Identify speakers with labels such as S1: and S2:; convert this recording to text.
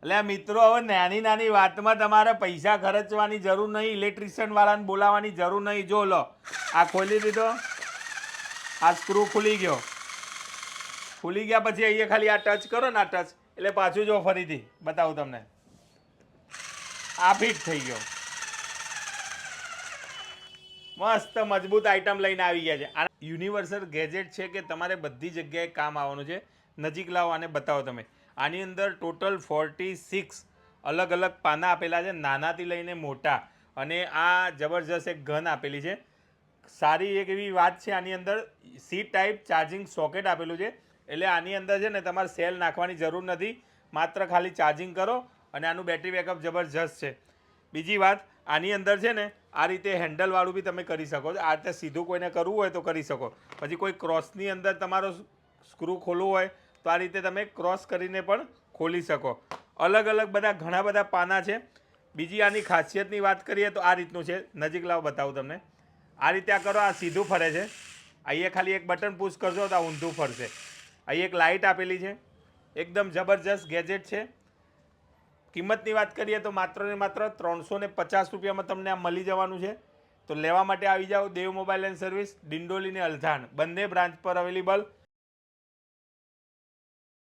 S1: એટલે આ મિત્રો હવે નાની નાની વાતમાં તમારે પૈસા ખર્ચવાની જરૂર નહીં, ઇલેક્ટ્રિશિયન વાળાને બોલાવવાની જરૂર નહીં. જો લો આ ખોલી દીધો, આ સ્ક્રૂ ખુલી ગયો. ખુલી ગયા પછી અહીંયા ખાલી આ ટચ કરો ને, આ ટચ એટલે પાછું જો ફરીથી બતાવું તમને, આ ફિટ થઈ ગયો. મસ્ત મજબૂત આઈટમ લઈને આવી ગયા છે. આ યુનિવર્સલ ગેજેટ છે કે તમારે બધી જગ્યાએ કામ આવવાનું છે. નજીક લાવો અને બતાવો તમે. આની અંદર ટોટલ 46 અલગ અલગ પાના આપેલા છે, નાનાથી લઈને મોટા. અને આ જબરજસ્ત એક ગન આપેલી છે. સારી એક એવી વાત છે આની અંદર સી ટાઈપ ચાર્જિંગ સોકેટ આપેલું છે. એટલે આની અંદર છે ને તમારે સેલ નાખવાની જરૂર નથી, માત્ર ખાલી ચાર્જિંગ કરો અને આનું બેટરી બેકઅપ જબરજસ્ત છે. બીજી વાત, આની અંદર છે ને આ રીતે હેન્ડલવાળું બી તમે કરી શકો છો. આ રીતે સીધું કોઈને કરવું હોય તો કરી શકો. પછી કોઈ ક્રોસની અંદર તમારો સ્ક્રૂ ખોલવું હોય તો આ રીતે તમે ક્રોસ કરીને પણ ખોલી શકો. અલગ અલગ બધા ઘણા બધા પાના છે. બીજી આની ખાસિયતની વાત કરીએ તો આ રીતનું છે. નજીક લાવો બતાવું તમને. આ રીતે આ કરો, આ સીધું ફરે છે. અહીંયા ખાલી એક બટન પુશ કરશો તો આ ઊંધું ફરશે. અહીં એક લાઇટ આપેલી છે. એકદમ જબરજસ્ત ગેજેટ છે. કિંમતની વાત કરીએ તો માત્ર ને માત્ર 350 રૂપિયામાં તમને આ મળી જવાનું છે. તો લેવા માટે આવી જાઓ. દેવ મોબાઈલ એન્ડ સર્વિસ, ડિંડોલી ને અલથાણ બંને બ્રાન્ચ પર અવેલેબલ.